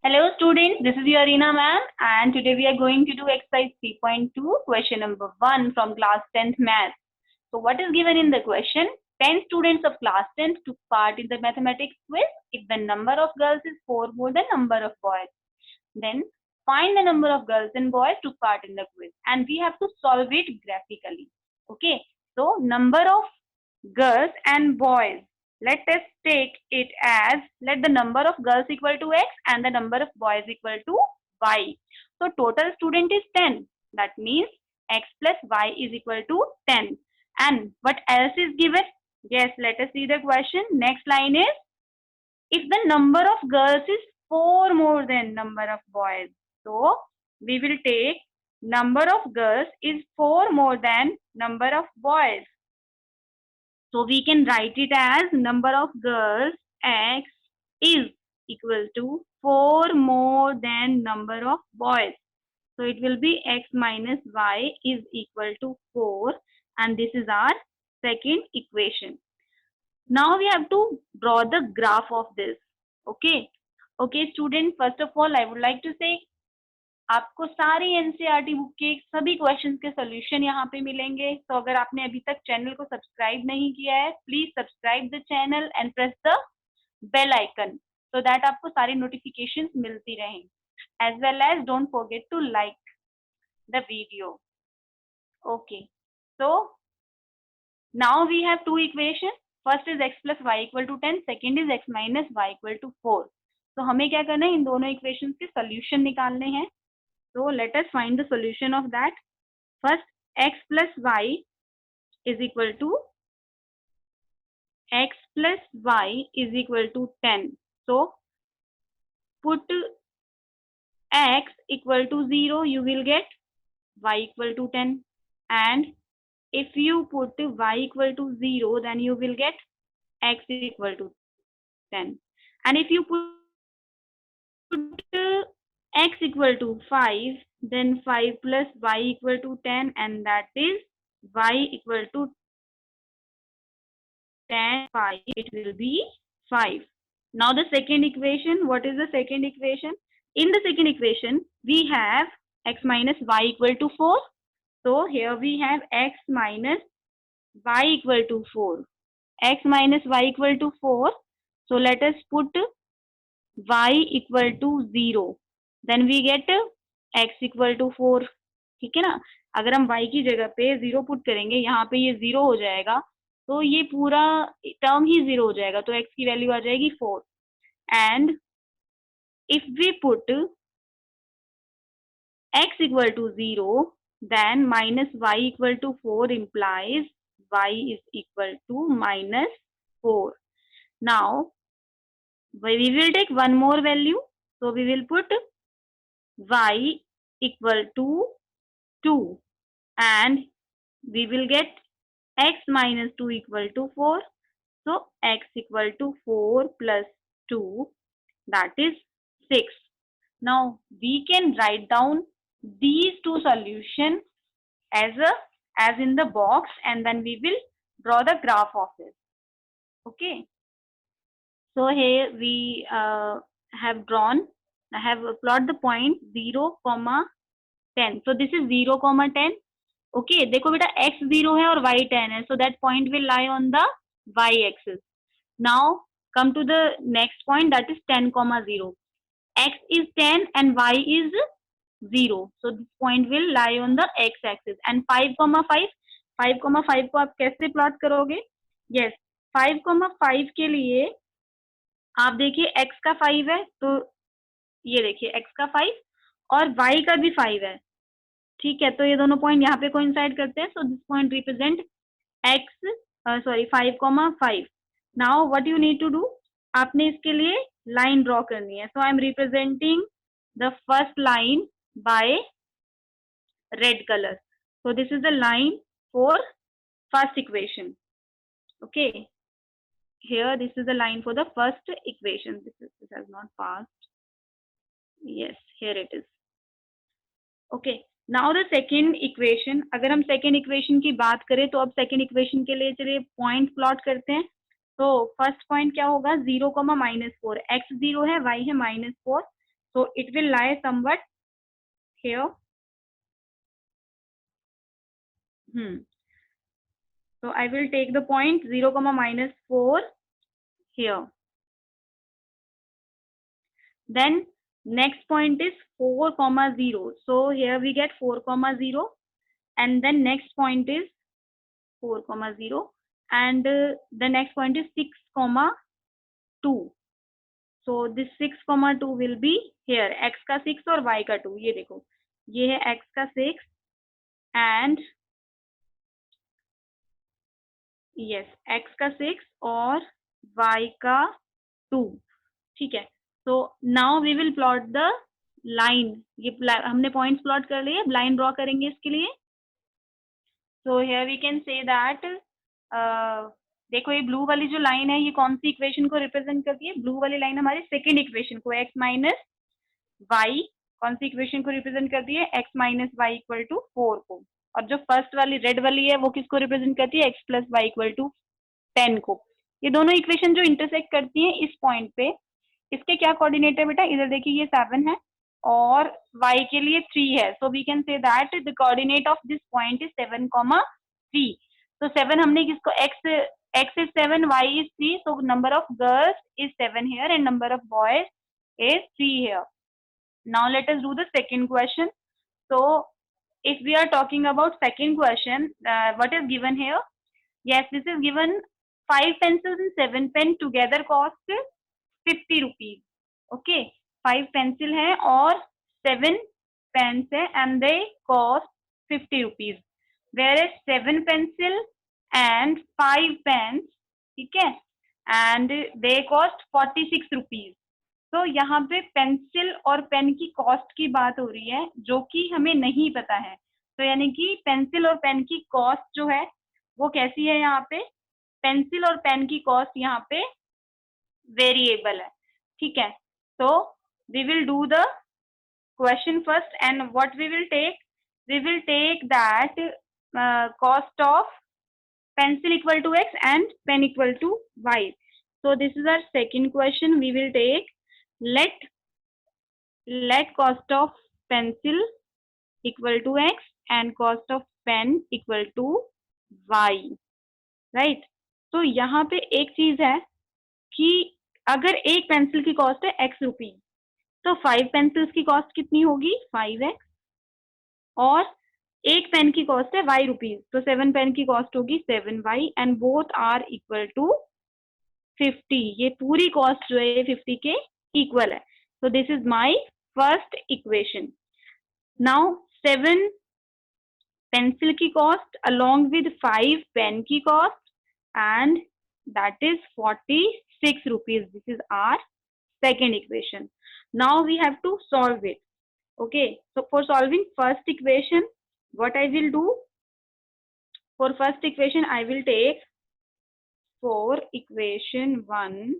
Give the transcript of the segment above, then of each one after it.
Hello students, this is your Reena ma'am and today we are going to do exercise 3.2 question number 1 from class 10th math. So what is given in the question? 10 students of class 10th took part in the mathematics quiz if the number of girls is 4 more than number of boys. Then find the number of girls and boys took part in the quiz and we have to solve it graphically. Okay, so number of girls and boys. Let us take it as let the number of girls equal to x and the number of boys equal to y. So total student is 10. That means x plus y is equal to 10. And what else is given? Yes, let us see the question. Next line is if the number of girls is 4 more than number of boys. So we will take number of girls is 4 more than number of boys. So we can write it as number of girls x is equal to 4 more than number of boys. So it will be x minus y is equal to 4 and this is our second equation. Now we have to draw the graph of this. Okay. Okay student, first of all I would like to say आपको सारी NCERT book के सभी questions के solution यहाँ पे मिलेंगे. तो अगर आपने अभी तक चैनल को सब्सक्राइब नहीं किया है, please subscribe the channel and press the bell icon so that आपको सारी नोटिफिकेशंस मिलती रहें. As well as don't forget to like the video. Okay, so now we have two equations. First is x plus y equal to 10, second is x minus y equal to 4. तो हमें क्या करना है, इन दोनों equations के solution निकालने हैं. So let us find the solution of that. First, x plus y is equal to 10. So put x equal to 0, you will get y equal to 10. And if you put y equal to 0, then you will get x equal to 10. And if you put x equal to 5, then 5 plus y equal to 10, and that is y equal to 10, 5, it will be 5. Now the second equation, what is the second equation? In the second equation, we have x minus y equal to 4. So here we have x minus y equal to 4. X minus y equal to 4. So let us put y equal to 0. Then we get x equal to 4. ठीक है ना. अगर हम y की जगह पे 0 put करेंगे, यहाँ पे ये 0 हो जाएगा, तो ये पूरा टर्म ही 0 हो जाएगा, तो x की वैल्यू आ जाएगी 4. And if we put x equal to 0, then minus y equal to 4 implies y is equal to minus 4. Now we will take one more value, so we will put y equal to 2 and we will get x minus 2 equal to 4. So x equal to 4 plus 2, that is 6. Now we can write down these two solutions as in the box and then we will draw the graph of it. Okay. So here we have drawn, I have plotted the point 0, 10. So this is 0, 10. Okay, देखो बेटा x 0 है और y 10 है. So that point will lie on the y axis. Now come to the next point, that is 10, 0. X is 10 and y is 0. So this point will lie on the x axis. And 5, 5 को आप कैसे plot करोगे? Yes, 5, 5 के लिए आप देखिए x का 5 है, तो ये देखिए x का 5 और y का भी 5 है. ठीक है, तो ये दोनों पॉइंट यहाँ पे कोइंसाइड करते हैं. So this point represent x 5, 5. Now what you need to do, आपने इसके लिए लाइन ड्रॉ करनी है. So I am representing the first line by red colour. So this is the line for first equation. Okay, here this is the line for the first equation. This has not passed. Yes, here it is. Okay, now the second equation. अगर हम second equation की बात करें तो अब second equation के लिए चलिए point plot करते हैं. तो first point क्या होगा, 0, -4. x 0 है, y है -4. So it will lie somewhat here. So I will take the point 0, -4 here. Then next point is 4, 0. So here we get 4, 0, and then next point is 4, 0, and the next point is 6, 2. So this 6, 2 will be here, x का 6 और y का 2. ये देखो, ये है x का 6 and yes, x का 6 और y का 2. ठीक है. So now we will plot the line. ये हमने points plot कर लिए, line draw करेंगे इसके लिए. So here we can say that देखो ये ब्लू वाली जो लाइन है ये कौन सी इक्वेशन को रिप्रेजेंट करती है? ब्लू वाली लाइन हमारी सेकेंड इक्वेशन को, x माइनस वाई कौन सी इक्वेशन को रिप्रेजेंट करती है? x minus y equal to 4 को. और जो फर्स्ट वाली रेड वाली है वो किसको रिप्रेजेंट करती है? x plus y equal to 10 को. ये दोनों इक्वेशन जो इंटरसेक्ट करती हैं इस पॉइंट पे, इसके क्या कोऑर्डिनेट है बेटा? इधर देखिए ये 7 है और y के लिए 3 है. So we can say that the coordinate of this point is 7, 3. तो 7 हमने किसको, x is 7, y is 3. So number of girls is 7 here and number of boys is 3 here. Now let us do the second question. So if we are talking about second question, what is given here? Yes, this is given 5 pencils and 7 pen together cost 50 rupees. Okay, 5 pencil है और 7 pens है and they cost 50 rupees. Whereas 7 pencil and 5 pens, ठीक है, and they cost 46 rupees. तो यहाँ पे pencil और pen की कॉस्ट की बात हो रही है जो कि हमें नहीं पता है. तो यानी कि पेंसिल और पेन की कॉस्ट जो है वो कैसी है? यहाँ पे पेंसिल और पेन की कॉस्ट यहाँ पे वेरिएबल है. ठीक है. So we will do the question first and what we will take that cost of pencil equal to x and pen equal to y. So this is our second question. We will take let cost of pencil equal to x and cost of pen equal to y. Right? तो यहाँ पे एक चीज है कि अगर एक pencil की कॉस्ट है x रुपीज तो 5 पेंसिल्स की कॉस्ट कितनी होगी? 5x. और एक पेन की कॉस्ट है y रुपीज तो 7 पेन की कॉस्ट होगी 7y and both are equal to 50. ये पूरी कॉस्ट जो है 50 के इक्वल है. सो this is my first equation. Now 7 pencil की कॉस्ट अलोंग विद 5 पेन की cost and that is 46 rupees. This is our second equation. Now we have to solve it. Okay, so for solving first equation, what I will do? For first equation, I will take for equation 1,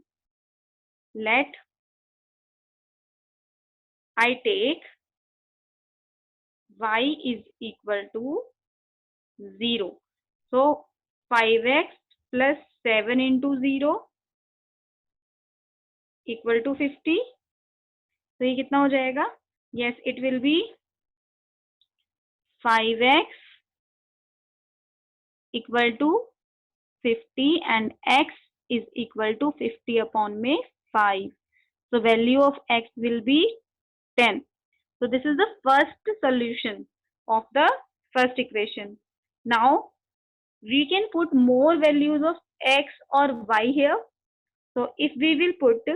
let I take y is equal to 0. So 5x plus 7 into 0 equal to 50. तो ये कितना हो जाएगा? Yes, it will be 5x equal to 50 and x is equal to 50 upon में 5. So value of x will be 10. So this is the first solution of the first equation. Now we can put more values of x or y here. So if we will put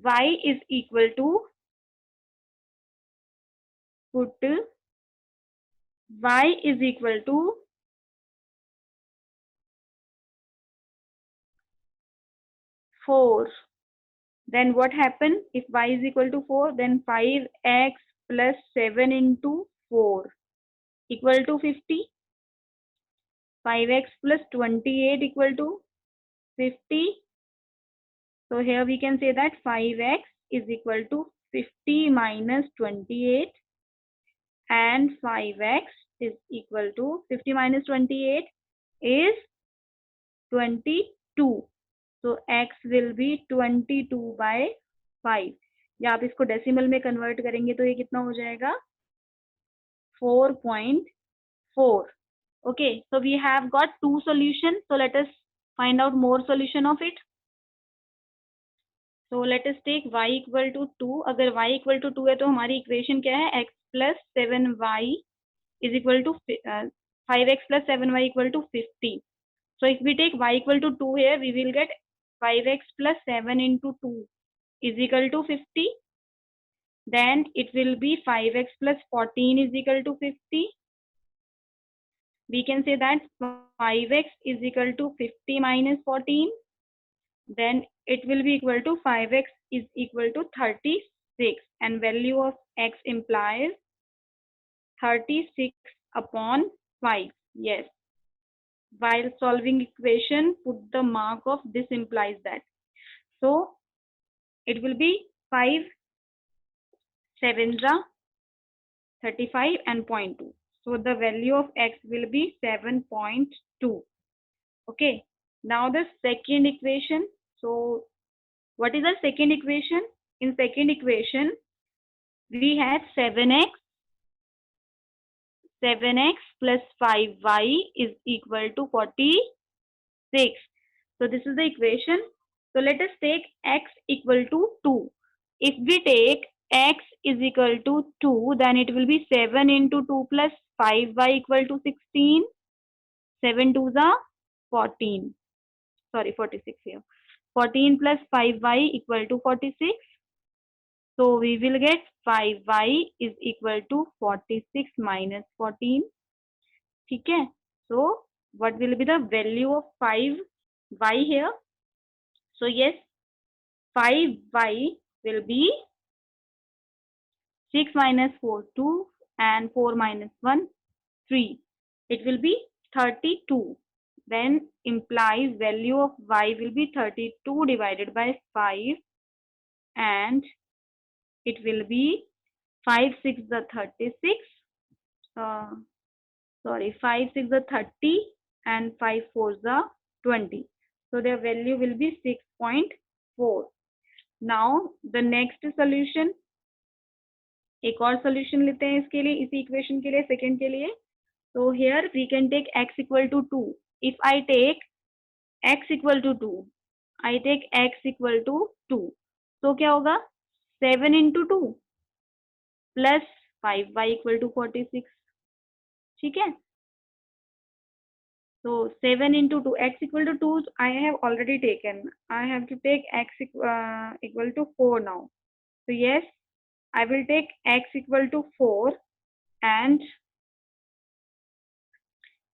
y is equal to y is equal to 4, then what happen? If y is equal to 4, then 5x plus 7 into 4 equal to 50. 5x plus 28 equal to 50. So here we can say that 5x is equal to 50 minus 28 and 5x is equal to 50 minus 28 is 22. So x will be 22 by 5. या आप इसको decimal में convert करेंगे तो ये कितना हो जाएगा 4.4. Okay, so we have got two solutions. So let us find out more solution of it. So let us take y equal to 2. अगर y equal to 2 है तो हमारी इक्वेशन क्या है x plus 7y is equal to 5x plus 7y equal to 50. So if we take y equal to 2 here, we will get 5x plus 7 into 2 is equal to 50. Then it will be 5x plus 14 is equal to 50. We can say that 5x is equal to 50 minus 14. Then it will be equal to 5x is equal to 36, and value of x implies 36 upon 5. Yes. While solving equation, put the mark of this implies that. So it will be 5 sevens are 35 and 0.2. So the value of x will be 7.2. Okay. Now the second equation. So what is the second equation? In second equation, we have 7x plus 5y is equal to 46. So this is the equation. So let us take x equal to 2. If we take x is equal to 2, then it will be 7 into 2 plus 5y equal to 16. 7 2s are 14. Sorry, 46 here. 14 plus 5y equal to 46. So we will get 5y is equal to 46 minus 14. ठीक है? So what will be the value of 5y here? So yes, 5y will be 6 minus 4 2 and 4 minus 1 3. It will be 32. Then implies value of y will be 32 divided by 5, and it will be 5 6 the 36. Sorry, 5 6 the 30 and 5 4 the 20. So their value will be 6.4. Now the next solution, एक और solution लेते हैं इसके लिए, इसी equation के लिए, second के लिए. So here we can take x equal to 2. If I take x equal to 2, I take x equal to 2. So क्या होगा 7 into 2 plus 5y equal to 46. ठीक है? So 7 into 2, x equal to 2 I have already taken. I have to take x equal to 4 now. So yes, I will take x equal to 4, and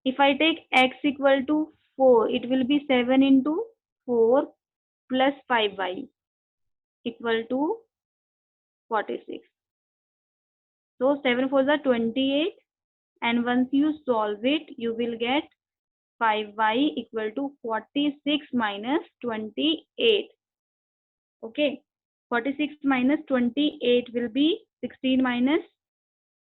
if I take x equal to 4, it will be 7 into 4 plus 5y equal to 46. So 7 4s are 28, and once you solve it, you will get 5y equal to 46 minus 28. Okay, 46 minus 28 will be 16 minus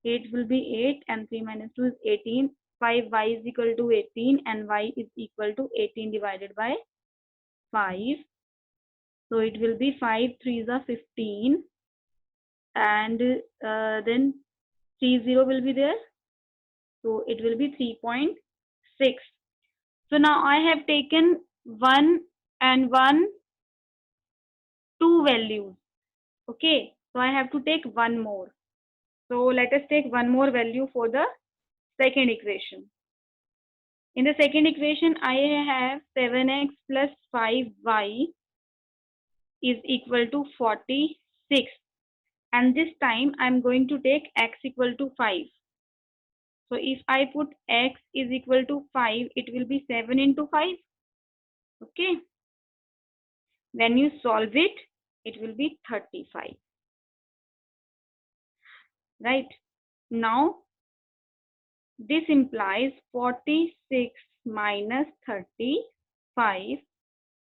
8 will be 8, and 3 minus 2 is 18. 5y is equal to 18, and y is equal to 18 divided by 5. So it will be 5 3s are 15, and then 30 will be there. So it will be 3.6. So now I have taken 1 and 1, 2 values. Okay, so I have to take one more. So let us take one more value for the second equation. In the second equation, I have 7x plus 5y is equal to 46. And this time I'm going to take x equal to 5. So if I put x is equal to 5, it will be 7 into 5. Okay. When you solve it, it will be 35. Right. Now, this implies 46 minus 35,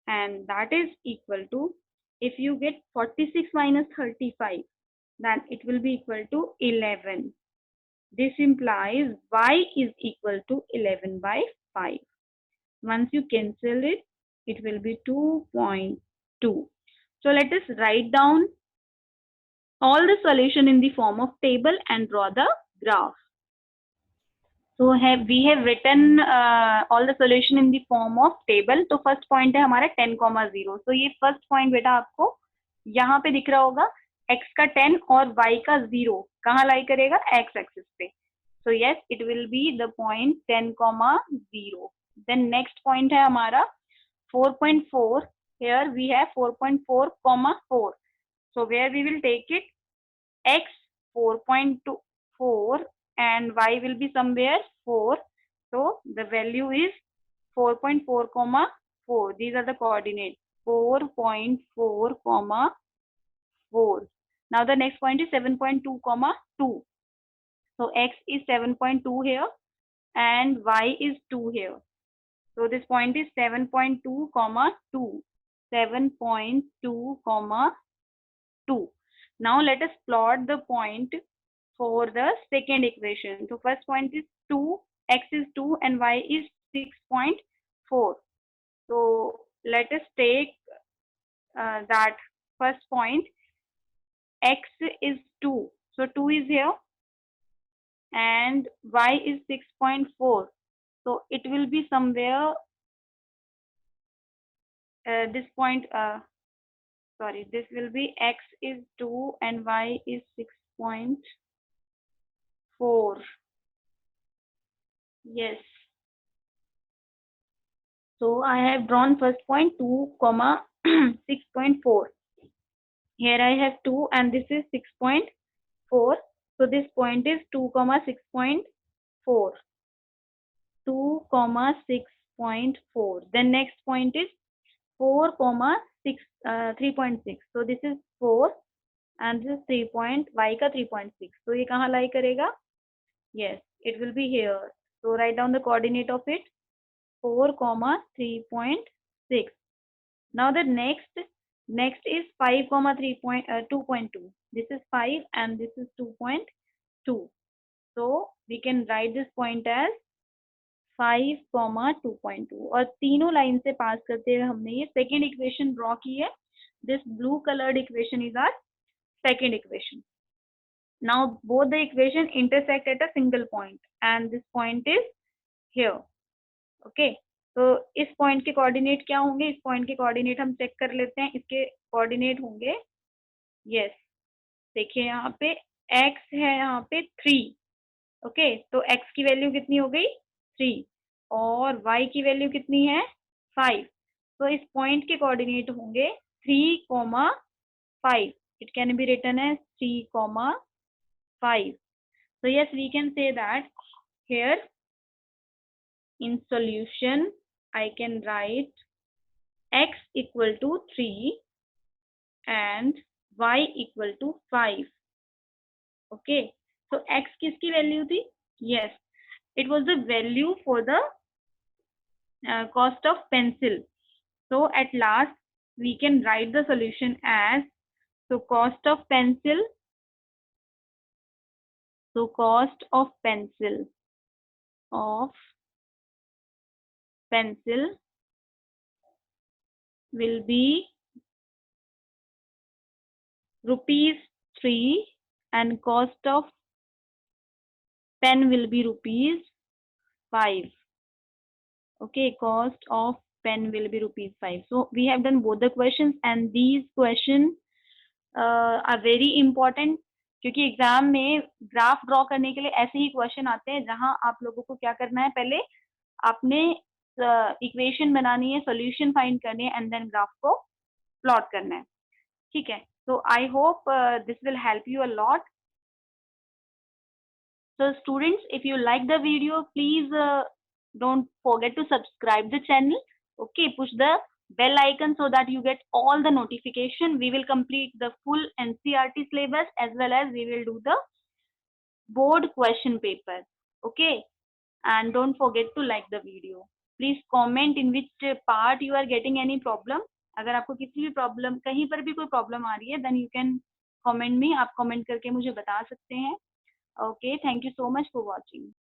and that is equal to, if you get 46 minus 35, then it will be equal to 11. This implies y is equal to 11 by 5. Once you cancel it, it will be 2.2. So let us write down all the solution in the form of table and draw the graph. So we have written all the solution in the form of table. तो first point है हमारा 10,0. So ये first point बेटा आपको यहाँ पे दिख रहा होगा, x का 10 और y का 0 कहाँ लाई करेगा, x axis पे. So yes, it will be the point 10,0. Then next point है हमारा 4.4. Here we have 4.4, 4. So where we will take it, x 4.4 and y will be somewhere 4. So the value is 4.4, 4. These are the coordinates, 4.4, 4. Now the next point is 7.2, 2. So x is 7.2 here and y is 2 here. So this point is 7.2, 2. 7.2, 2. Now let us plot the point for the second equation. So first point is 2, x is 2 and y is 6.4. So let us take that first point, x is 2. So 2 is here and y is 6.4. So it will be somewhere this point, sorry, this will be x is 2 and y is 6.4. Yes. So I have drawn first point 2, 6.4. Here I have 2 and this is 6.4. So this point is 2, 6.4. 2, 6.4. Then next point is 4, 6, 3.6. So this is 4 and this is 3 point, y का 3.6. So ये कहाँ lie करेगा? Yes, it will be here. So write down the coordinate of it, 4, 3.6. Now the next is 5, 2.2. This is 5 and this is 2.2. So we can write this point as 5, 2.2. और तीनों line से पास करते हुए हमने ये सेकेंड इक्वेशन ड्रॉ की है. This blue colored equation is our second equation. Now both the equation intersect at a single point and this point is here. Okay. तो इस पॉइंट के कोऑर्डिनेट क्या होंगे, इस पॉइंट के कोऑर्डिनेट हम चेक कर लेते हैं. इसके कोऑर्डिनेट होंगे, यस, देखिए यहाँ पे x है, यहाँ पे 3. ओके, तो x की वैल्यू कितनी हो गई, 3 और y की वैल्यू कितनी है, 5. तो इस पॉइंट के कोऑर्डिनेट होंगे 3, 5. It can be written as 3, 5. So yes, we can say that here in solution I can write x equal to 3 and y equal to 5. Okay, so x किसकी value थी, yes, it was the value for the cost of pencil. So at last we can write the solution as, so cost of pencil, so cost of pencil will be rupees 3 and cost of pen will be rupees 5. Okay, cost of pen will be rupees 5. So we have done both the questions and these questions are very important क्योंकि exam में graph draw करने के लिए ऐसे ही question आते हैं जहां आप लोगों को क्या करना है, पहले आपने इक्वेशन बनानी है, सॉल्यूशन फाइंड करनी है एंड देन ग्राफ को प्लॉट करना है. ठीक है, so I hope this will help you a lot. So students, if you like the video, please don't forget to subscribe the channel. Okay, push the bell icon so that you get all the notification. We will complete the full NCERT syllabus as well as we will do the board question paper. Okay, and don't forget to like the video. Please comment in which part you are getting any problem. अगर आपको किसी भी problem, कहीं पर भी कोई problem आ रही है, then you can comment me. आप कमेंट करके मुझे बता सकते हैं. Okay, thank you so much for watching.